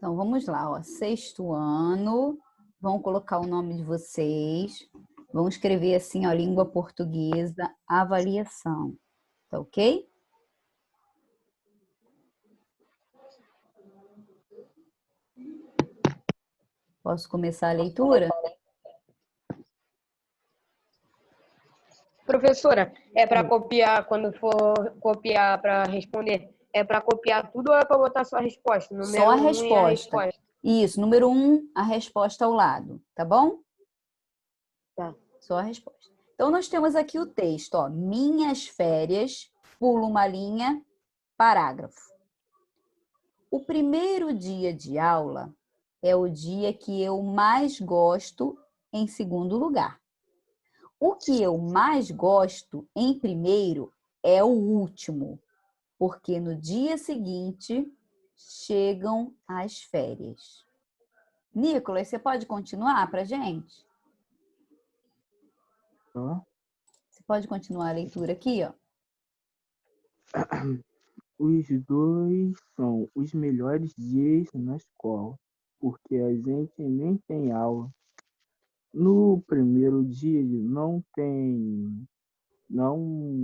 Então, vamos lá, ó. Sexto ano, vão colocar o nome de vocês, vão escrever assim, ó, língua portuguesa, avaliação, tá ok? Posso começar a leitura? Professora, é para copiar, quando for copiar para responder, é para copiar tudo ou é para botar só a resposta? Só a Número 1 e a resposta. resposta. Isso, número 1, a resposta ao lado, tá bom? Tá. Só a resposta. Então, nós temos aqui o texto, ó. Minhas férias, pula uma linha, parágrafo. O primeiro dia de aula é o dia que eu mais gosto em segundo lugar. O que eu mais gosto em primeiro é o último, porque no dia seguinte chegam as férias. Nicolas, você pode continuar para a gente? Você pode continuar a leitura aqui, ó. Os dois são os melhores dias na escola, porque a gente nem tem aula. No primeiro dia não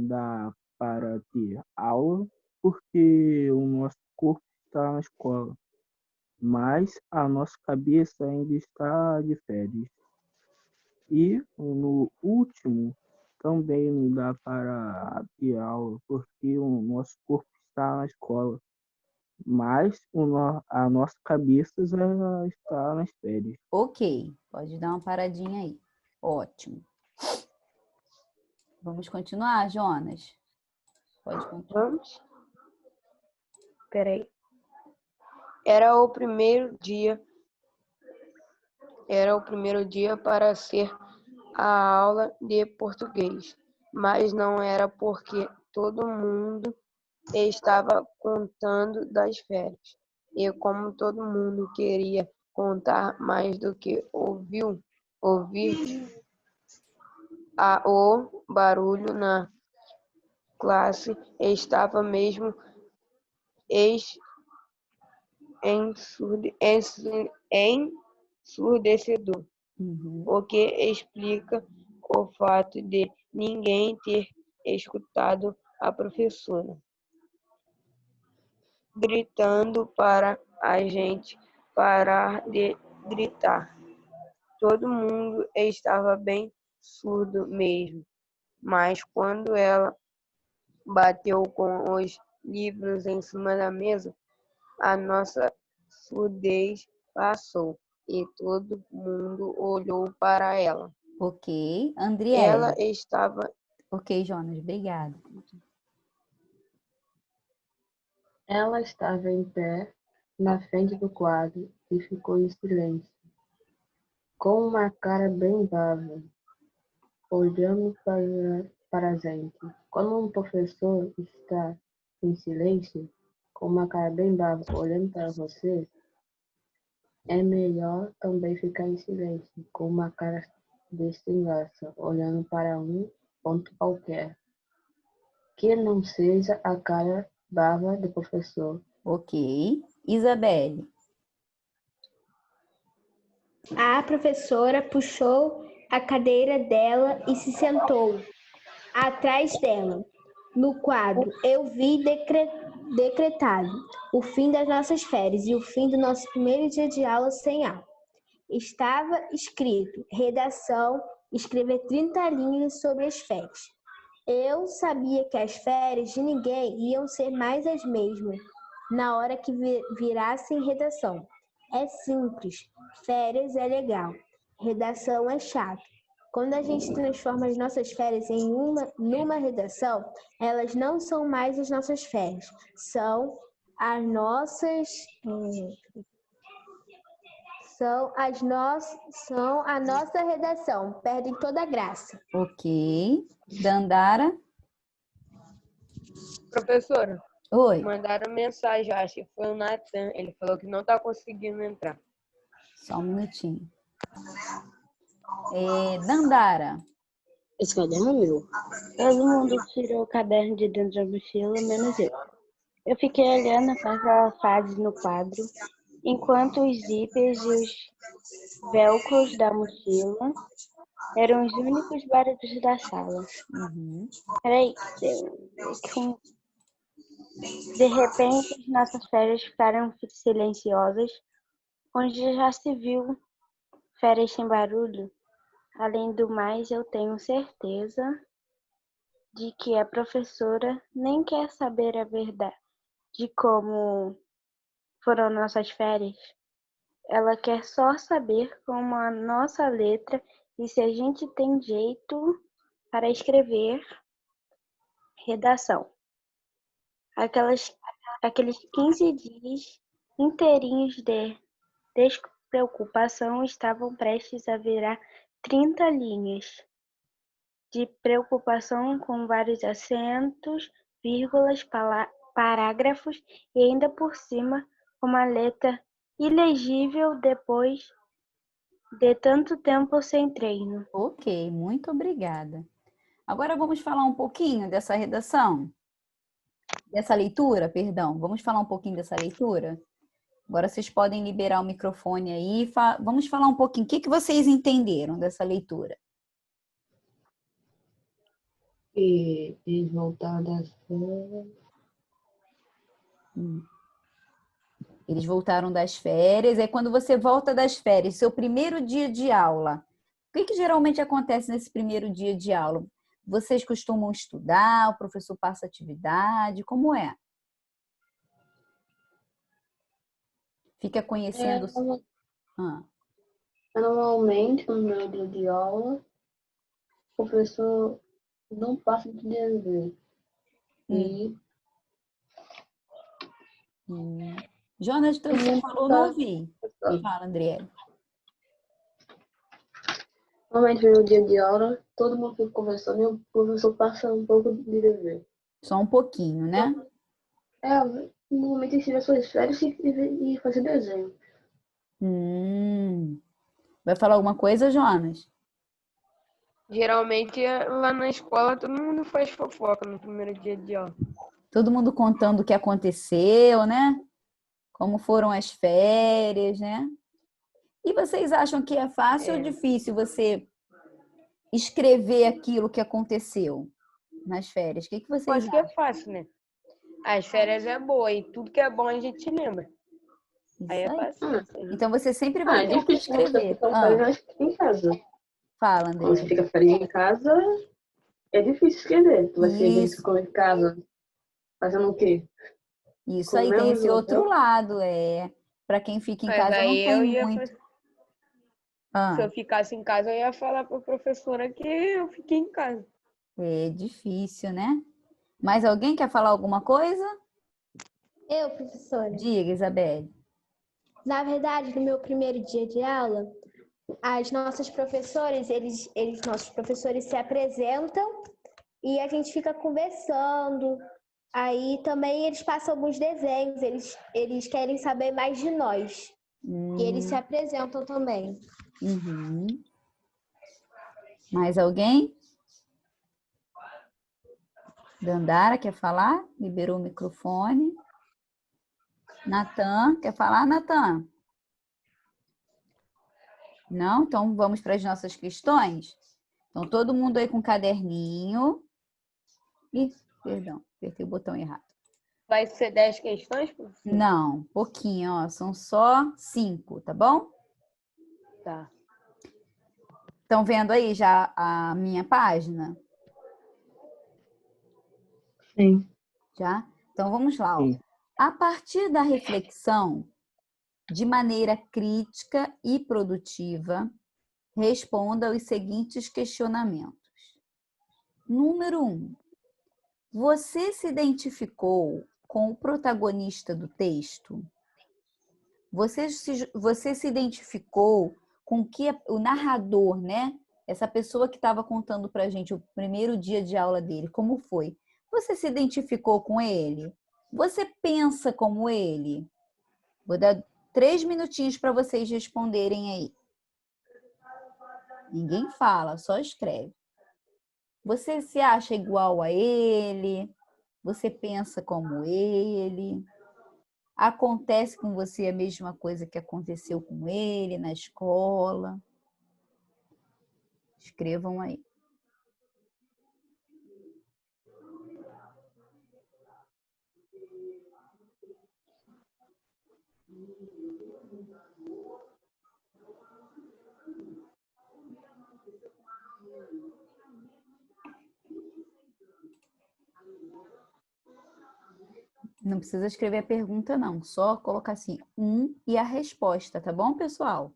dá para ter aula, porque o nosso corpo está na escola, mas a nossa cabeça ainda está de férias. E no último também não dá para ter aula, porque o nosso corpo está na escola, mas a nossa cabeça já está nas férias. Ok, pode dar uma paradinha aí. Ótimo. Vamos continuar, Jonas? Pode continuar. Vamos? Peraí. Era o primeiro dia para ser a aula de português, mas não era porque todo mundo estava contando das férias. E como todo mundo queria contar mais do que ouvir o barulho na classe estava mesmo ensurdecedor, o que explica o fato de ninguém ter escutado a professora gritando para a gente parar de gritar. Todo mundo estava bem surdo mesmo, mas quando ela bateu com os livros em cima da mesa, a nossa surdez passou e todo mundo olhou para ela. Ok, Andriele. Ela estava... Ok, Jonas, obrigada. Ela estava em pé na frente do quadro e ficou em silêncio, com uma cara bem brava, olhando para a gente. Quando um professor está em silêncio, com uma cara bem brava, olhando para você, é melhor também ficar em silêncio, com uma cara de sem graça, olhando para um ponto qualquer, que não seja a cara brava do professor. Ok. Isabelle. A professora puxou a cadeira dela e se sentou atrás dela. No quadro, eu vi decretado o fim das nossas férias e o fim do nosso primeiro dia de aula sem aula. Estava escrito, redação, escrever 30 linhas sobre as férias. Eu sabia que as férias de ninguém iam ser mais as mesmas na hora que virassem redação. É simples, férias é legal, redação é chato. Quando a gente transforma as nossas férias numa redação, elas não são mais as nossas férias, são a nossa redação, perdem toda a graça. Ok. Dandara. Professora, Oi. mandaram mensagem, acho que foi o Natan. Ele falou que não está conseguindo entrar. Só um minutinho. Dandara. Esse caderno é meu. Todo mundo tirou o caderno de dentro da mochila, menos eu. Eu fiquei olhando para aquela frase no quadro enquanto os zíperes e os velcros da mochila eram os únicos barulhos da sala. Peraí, de repente, as nossas férias ficaram silenciosas, onde já se viu férias sem barulho. Além do mais, eu tenho certeza de que a professora nem quer saber a verdade de como foram nossas férias. Ela quer só saber como a nossa letra e se a gente tem jeito para escrever redação. Aqueles 15 dias inteirinhos de despreocupação estavam prestes a virar 30 linhas de preocupação com vários acentos, vírgulas, parágrafos e ainda por cima uma letra ilegível depois de tanto tempo sem treino. Ok, muito obrigada. Agora vamos falar um pouquinho dessa redação, dessa leitura, perdão. Vamos falar um pouquinho dessa leitura? Agora vocês podem liberar o microfone aí. Vamos falar um pouquinho. O que vocês entenderam dessa leitura? E eles voltaram das férias. Eles voltaram das férias. Aí quando você volta das férias, seu primeiro dia de aula, o que geralmente acontece nesse primeiro dia de aula? Vocês costumam estudar? O professor passa atividade? Como é? Fica conhecendo... Normalmente, no meu dia de aula, o professor não passa de dever. Jonas, o que você falou, não ouvi. Fala, André. Normalmente, no dia de aula, todo mundo fica conversando e o professor passa um pouco de dever. Só um pouquinho, né? Normalmente ensina suas férias e fazer desenho. Vai falar alguma coisa, Jonas? Geralmente, lá na escola, todo mundo faz fofoca no primeiro dia de aula. Todo mundo contando o que aconteceu, né? Como foram as férias, né? E vocês acham que é fácil ou difícil você escrever aquilo que aconteceu nas férias? O que vocês Acho que acham? é fácil, né? As férias é boa e tudo que é bom a gente lembra. Aí é fácil. Então você sempre vai ter o que escrever. Em casa. Fala, André. Quando você fica férias em casa, é difícil escrever. Tu vai escrever isso em casa, fazendo o quê? Isso aí tem esse outro lado, para quem fica em casa não tem muito. Se eu ficasse em casa, eu ia falar para a professora que eu fiquei em casa. É difícil, né? Mais alguém quer falar alguma coisa? Eu, professora. Diga, Isabelle. Na verdade, no meu primeiro dia de aula, as nossas professoras, nossos professores se apresentam e a gente fica conversando. Aí também eles passam alguns desenhos, eles querem saber mais de nós. E eles se apresentam também. Mais alguém? Dandara quer falar? Liberou o microfone. Natan, quer falar, Natan? Não? Então vamos para as nossas questões? Então todo mundo aí com caderninho. Ih, perdão, apertei o botão errado. Vai ser 10 questões, professor? Não, pouquinho, ó. São só 5, tá bom? Tá. Estão vendo aí já a minha página? Sim. Já? Então vamos lá. Ó. Sim. A partir da reflexão, de maneira crítica e produtiva, responda aos seguintes questionamentos. Número 1. Você se identificou com o protagonista do texto? Você se identificou com o narrador, né? Essa pessoa que estava contando para a gente o primeiro dia de aula dele, como foi? Você se identificou com ele? Você pensa como ele? Vou dar 3 minutinhos para vocês responderem aí. Ninguém fala, só escreve. Você se acha igual a ele? Você pensa como ele? Acontece com você a mesma coisa que aconteceu com ele na escola? Escrevam aí. Não precisa escrever a pergunta, não. Só colocar assim, e a resposta, tá bom, pessoal?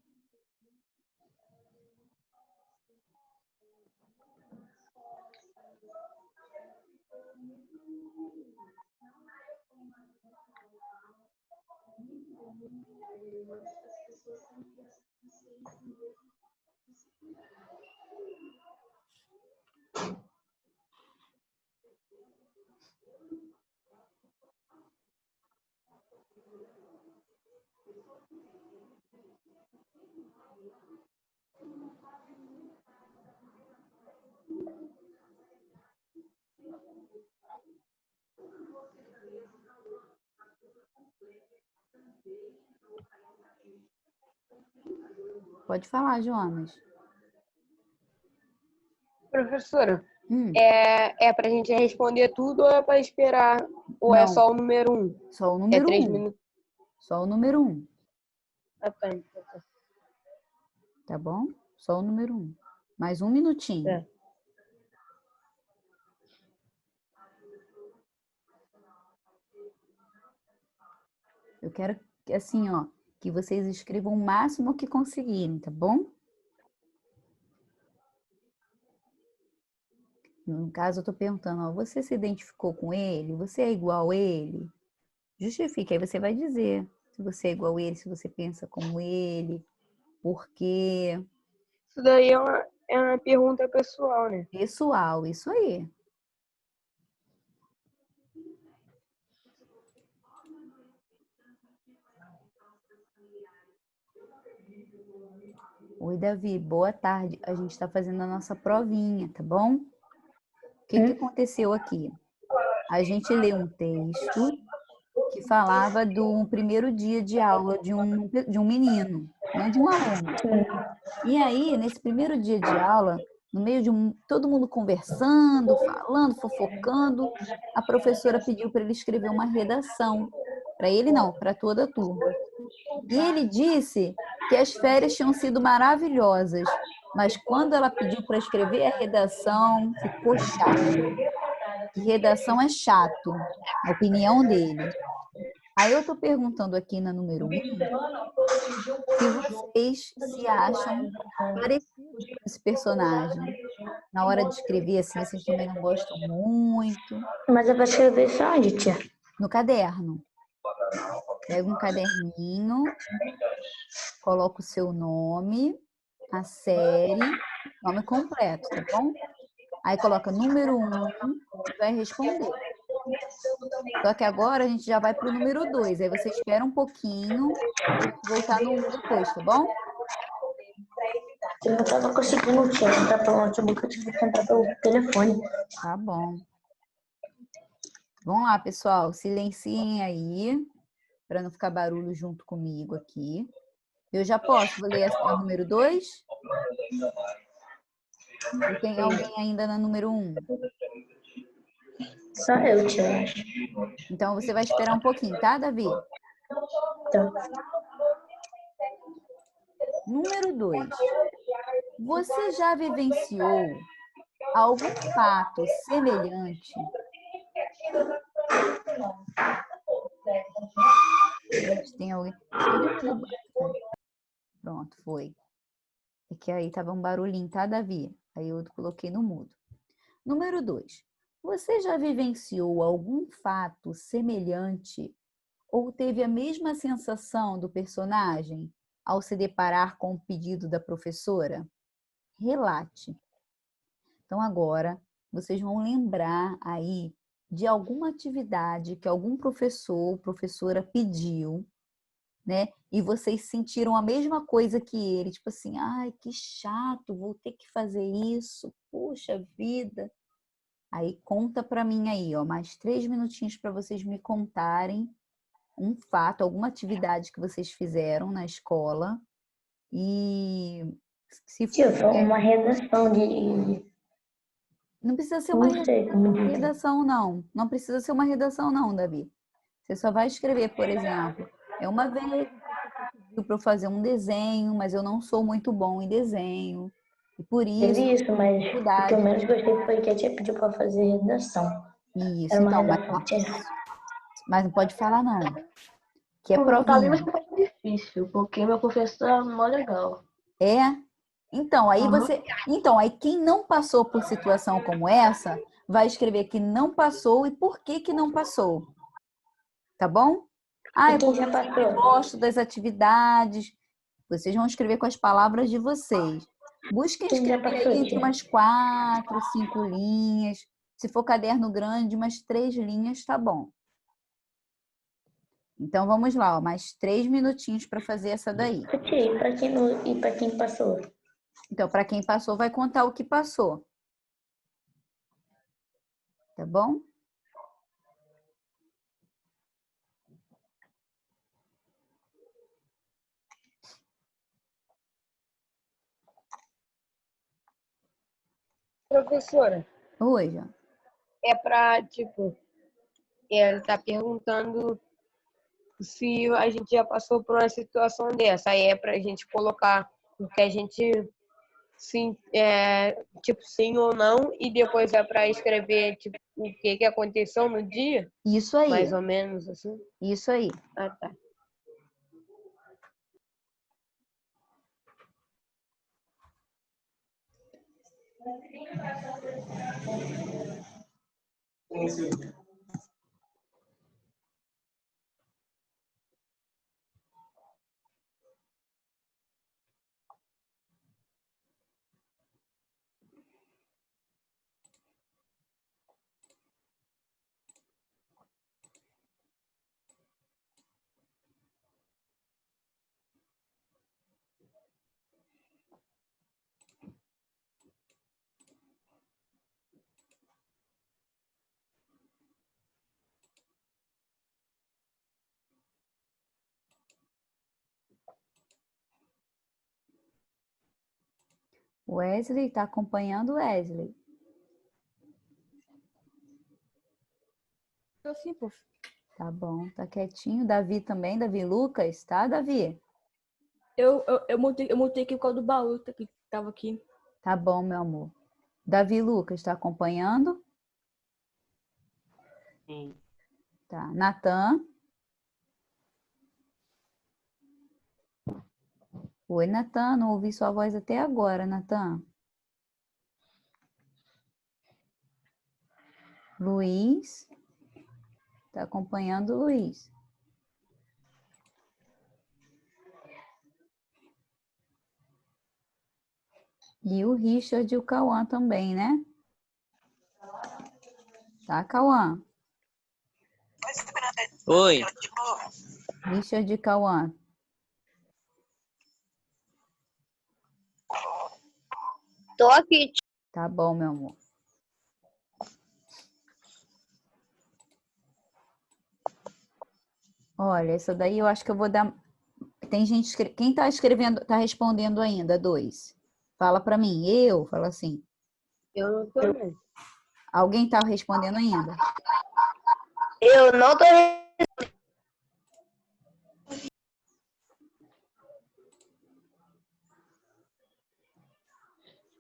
Pode falar, Jonas. Professora, é pra gente responder tudo ou é pra esperar? Ou é Não. só o número 1? Só o número 3 1. minutos. Só o número 1. Ah, tá, então tá. Tá bom? Só o número 1. Mais um minutinho. É. Eu quero, assim, ó, que vocês escrevam o máximo que conseguirem, tá bom? No caso, eu tô perguntando, ó, você se identificou com ele? Você é igual a ele? Justifique, aí você vai dizer se você é igual a ele, se você pensa como ele, por quê. Isso daí é uma pergunta pessoal, né? Pessoal, isso aí. Oi, Davi, boa tarde. A gente está fazendo a nossa provinha, tá bom? O que aconteceu aqui? A gente leu um texto que falava do primeiro dia de aula de um menino, né, de um aluno. E aí, nesse primeiro dia de aula, no meio de todo mundo conversando, falando, fofocando, a professora pediu para ele escrever uma redação. Para ele não, para toda a turma. E ele disse que as férias tinham sido maravilhosas, mas quando ela pediu para escrever a redação, ficou chato. Que redação é chato, na opinião dele. Aí eu estou perguntando aqui na número 1, se vocês se acham parecidos com esse personagem. Na hora de escrever, assim, vocês também não gostam muito. Mas é para escrever isso onde, tia? No caderno. Pega um caderninho, coloca o seu nome, a série, nome completo, tá bom? Aí coloca número 1 e vai responder. Só que agora a gente já vai para o número 2. Aí você espera um pouquinho para voltar no 1 depois, tá bom? Eu não estava conseguindo entrar pelo notebook, eu tive que entrar pelo telefone. Tá bom. Vamos lá, pessoal. Silenciem aí, para não ficar barulho junto comigo aqui. Eu já posso ler a número 2? Ou tem alguém ainda na número 1? Só eu, tia. Então, você vai esperar um pouquinho, tá, Davi? Então, Número 2. Você já vivenciou algum fato semelhante? Gente, tem alguém... Todo mundo... Pronto, foi. É que aí tava um barulhinho, tá, Davi? Aí eu coloquei no mudo. Número 2. Você já vivenciou algum fato semelhante ou teve a mesma sensação do personagem ao se deparar com o pedido da professora? Relate. Então, agora, vocês vão lembrar aí de alguma atividade que algum professor ou professora pediu, né? E vocês sentiram a mesma coisa que ele, tipo assim, ai, que chato, vou ter que fazer isso, poxa vida. Aí conta para mim aí, ó, mais 3 minutinhos para vocês me contarem um fato, alguma atividade que vocês fizeram na escola e se Tia, for, foi uma redação de. não precisa ser uma Não sei como dizer. redação, não. Não precisa ser uma redação, não, Davi. Você só vai escrever, por exemplo, uma vez pediu para eu fazer um desenho, mas eu não sou muito bom em desenho. E por isso, Teve isso, mas o que eu dificuldade. menos gostei foi que a tia pediu para fazer redação. Isso, Era uma então, redação que tinha. mas não pode falar, não. Que é Pra mim provinha. vai ser mais difícil, porque meu professor é mó legal. É? Então, aí Aham. aí quem não passou por situação como essa, vai escrever que não passou e por que que não passou. Tá bom? E É quem porque já eu sempre passou? gosto das atividades. Vocês vão escrever com as palavras de vocês. Busquem Quem já escrever aí passou, entre tia? umas 4, 5 linhas. Se for caderno grande, umas 3 linhas, tá bom. Então, vamos lá, ó, mais 3 minutinhos para fazer essa daí. Ô, tia, e pra quem passou? Então, para quem passou, vai contar o que passou. Tá bom? Professora, Oi, João. é pra, tipo, ele tá perguntando se a gente já passou por uma situação dessa. Aí é pra gente colocar o que a gente sim, tipo, sim ou não, e depois é pra escrever, tipo, o que que aconteceu no dia, Isso aí, mais ou menos, assim. isso aí. Ah, tá. Wesley, tá acompanhando o Wesley? Eu sim, prof. Tá bom, tá quietinho. Davi também, Davi Lucas, tá, Davi? Eu montei aqui o causa do baú que tava aqui. Tá bom, meu amor. Davi Lucas, tá acompanhando? Sim. Tá. Natan? Oi, Natan, não ouvi sua voz até agora, Natan. Luiz? Tá acompanhando o Luiz? E o Richard e o Cauã também, né? Tá, Cauã? Oi. Richard e Cauã. Tô aqui. Tá bom, meu amor. Olha, essa daí eu acho que eu vou dar. Tem gente. Quem tá escrevendo, tá respondendo ainda? 2. Fala pra mim. Eu? Fala assim. Eu não tô vendo. Alguém tá respondendo ainda? Eu não tô.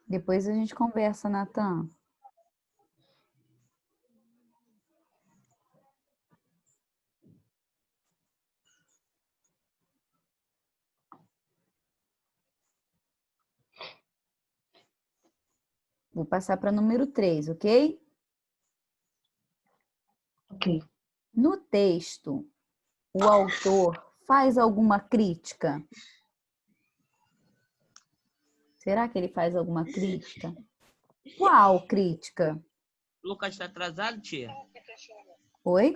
Depois a gente conversa, Natan. Vou passar para número 3, ok? Ok. No texto, o autor faz alguma crítica? Será que ele faz alguma crítica? Qual crítica? Lucas está atrasado, tia? Oi?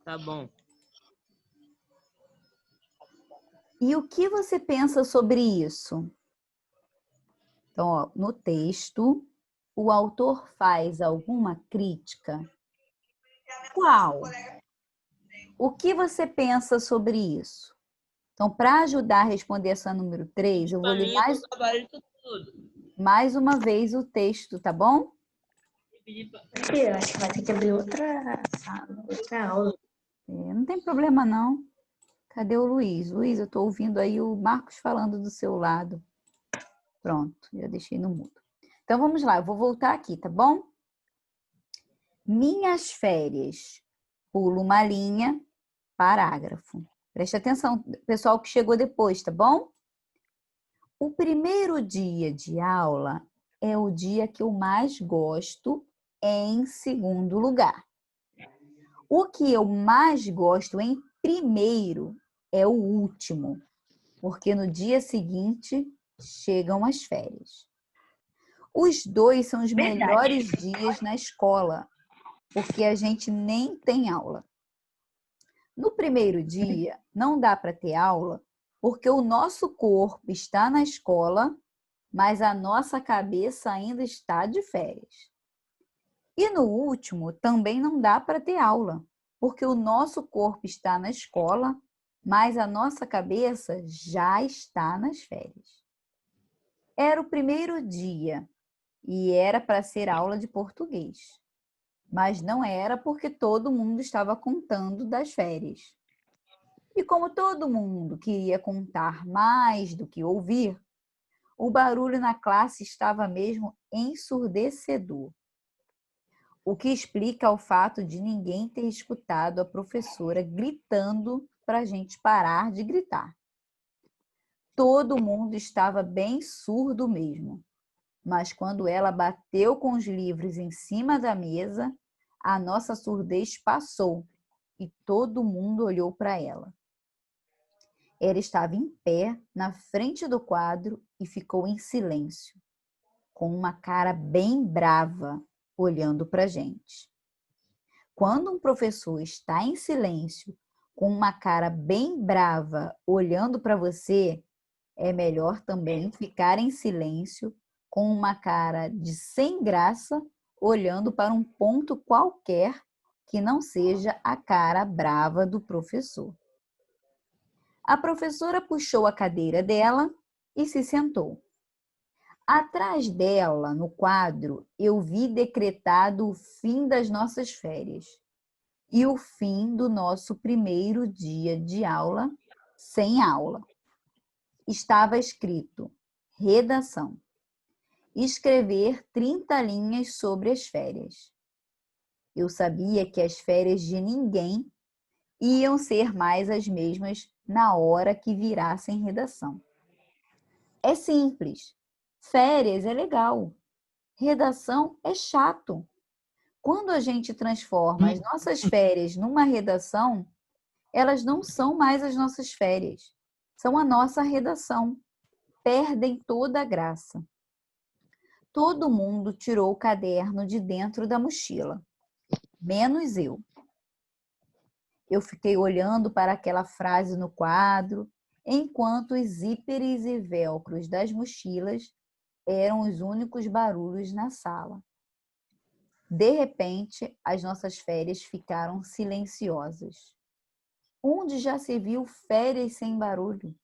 Tá bom. E o que você pensa sobre isso? Então, ó, no texto, o autor faz alguma crítica? Qual? O que você pensa sobre isso? Então, para ajudar a responder essa número 3, eu vou Pra ler mim, eu trabalho tudo. mais uma vez o texto, tá bom? Eu acho que vai ter que abrir outra sala, outra aula. Não tem problema, não. Cadê o Luiz? Luiz, eu estou ouvindo aí o Marcos falando do seu lado. Pronto, já deixei no mudo. Então, vamos lá, eu vou voltar aqui, tá bom? Minhas férias. Pulo uma linha, parágrafo. Preste atenção, pessoal que chegou depois, tá bom? O primeiro dia de aula é o dia que eu mais gosto, em segundo lugar. O que eu mais gosto em primeiro é o último, porque no dia seguinte chegam as férias. Os dois são os melhores dias na escola, porque a gente nem tem aula. No primeiro dia, não dá para ter aula, porque o nosso corpo está na escola, mas a nossa cabeça ainda está de férias. E no último, também não dá para ter aula, porque o nosso corpo está na escola, mas a nossa cabeça já está nas férias. Era o primeiro dia e era para ser aula de português, mas não era porque todo mundo estava contando das férias. E como todo mundo queria contar mais do que ouvir, o barulho na classe estava mesmo ensurdecedor. O que explica o fato de ninguém ter escutado a professora gritando para a gente parar de gritar. Todo mundo estava bem surdo mesmo, mas quando ela bateu com os livros em cima da mesa, a nossa surdez passou e todo mundo olhou para ela. Ela estava em pé na frente do quadro e ficou em silêncio, com uma cara bem brava, olhando para a gente. Quando um professor está em silêncio, com uma cara bem brava, olhando para você, é melhor também ficar em silêncio, com uma cara de sem graça, olhando para um ponto qualquer que não seja a cara brava do professor. A professora puxou a cadeira dela e se sentou. Atrás dela, no quadro, eu vi decretado o fim das nossas férias e o fim do nosso primeiro dia de aula sem aula. Estava escrito: redação. Escrever 30 linhas sobre as férias. Eu sabia que as férias de ninguém iam ser mais as mesmas na hora que virassem redação. É simples. Férias é legal. Redação é chato. Quando a gente transforma as nossas férias numa redação, elas não são mais as nossas férias. São a nossa redação. Perdem toda a graça. Todo mundo tirou o caderno de dentro da mochila, menos eu. Eu fiquei olhando para aquela frase no quadro, enquanto os zíperes e velcros das mochilas eram os únicos barulhos na sala. De repente, as nossas férias ficaram silenciosas. Onde já se viu férias sem barulho?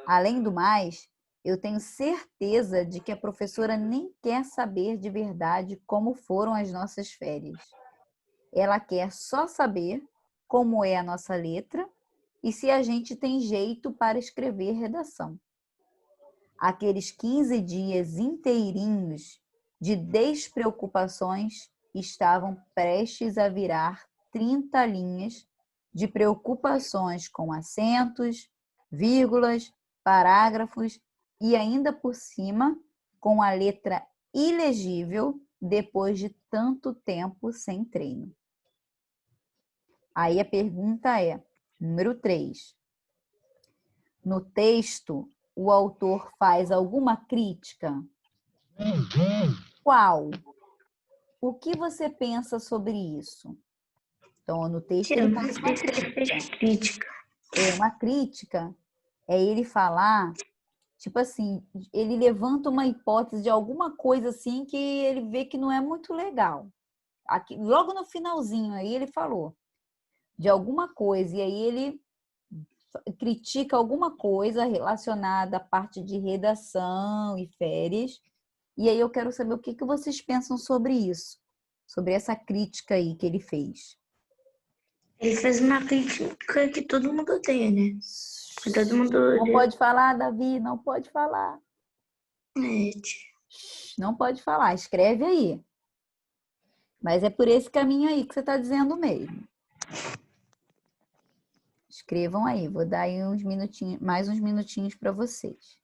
Além do mais, eu tenho certeza de que a professora nem quer saber de verdade como foram as nossas férias. Ela quer só saber como é a nossa letra e se a gente tem jeito para escrever redação. Aqueles 15 dias inteirinhos de despreocupações estavam prestes a virar 30 linhas de preocupações com acentos, vírgulas, parágrafos e ainda por cima com a letra ilegível depois de tanto tempo sem treino. Aí a pergunta é, número 3. No texto, o autor faz alguma crítica? Qual? O que você pensa sobre isso? Então, no texto ele faz uma crítica. Uma crítica é ele falar, tipo assim, ele levanta uma hipótese de alguma coisa assim que ele vê que não é muito legal. aqui, logo no finalzinho aí ele falou de alguma coisa, e aí ele critica alguma coisa relacionada à parte de redação e férias. E aí eu quero saber o que vocês pensam sobre isso, sobre essa crítica aí que ele fez. Ele fez uma crítica que todo mundo tem, né? Que todo mundo... Não pode falar, Davi, não pode falar. É, tia. Não pode falar, escreve aí. Mas é por esse caminho aí que você está dizendo mesmo. Escrevam aí, vou dar aí uns minutinhos, mais uns minutinhos para vocês.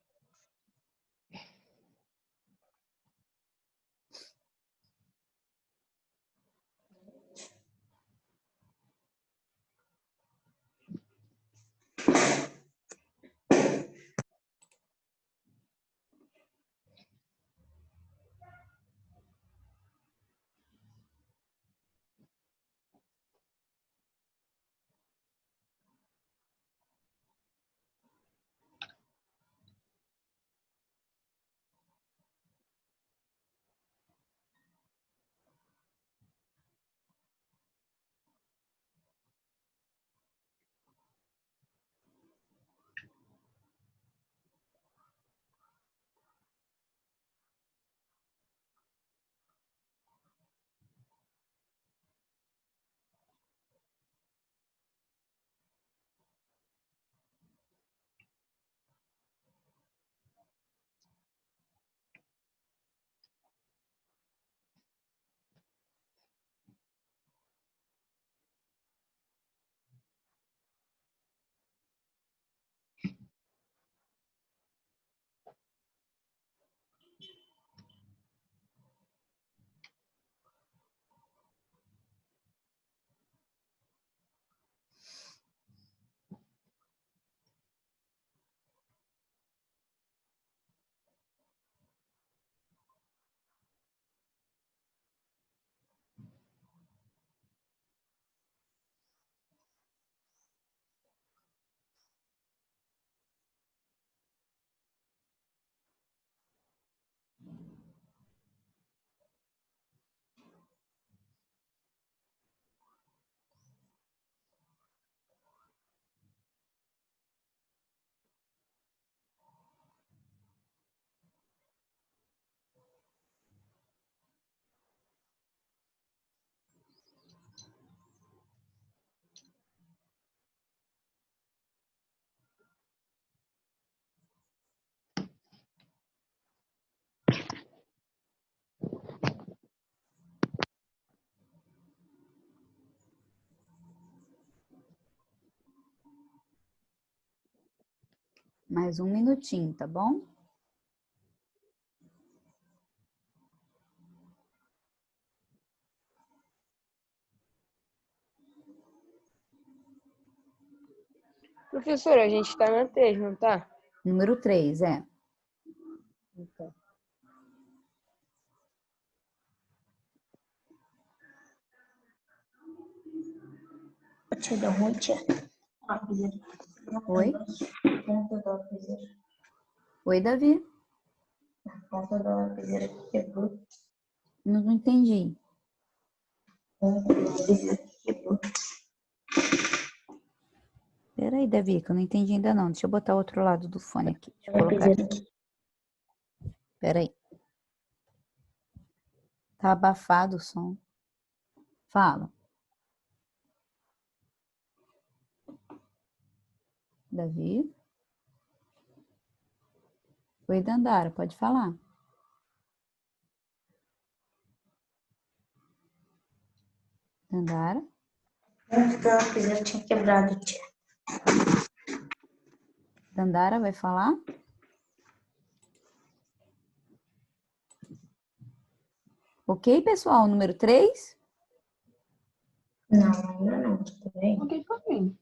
Mais um minutinho, tá bom? Professora, a gente está na 3, não tá? Número 3, é. Então. Tia, deu ruim, tia. Oi? Oi, Davi. A ponta da lapiseira que quebrou. Não entendi. Peraí, Davi, que eu não entendi ainda não. Deixa eu botar o outro lado do fone aqui. Deixa eu colocar aqui. Peraí. Tá abafado o som. Fala. Davi? Oi, Dandara, pode falar. Dandara? Porque a lapiseira tinha quebrado, tia. Dandara vai falar? Ok, pessoal? Número 3? Não, ainda não. Tudo bem? Ok, pra mim.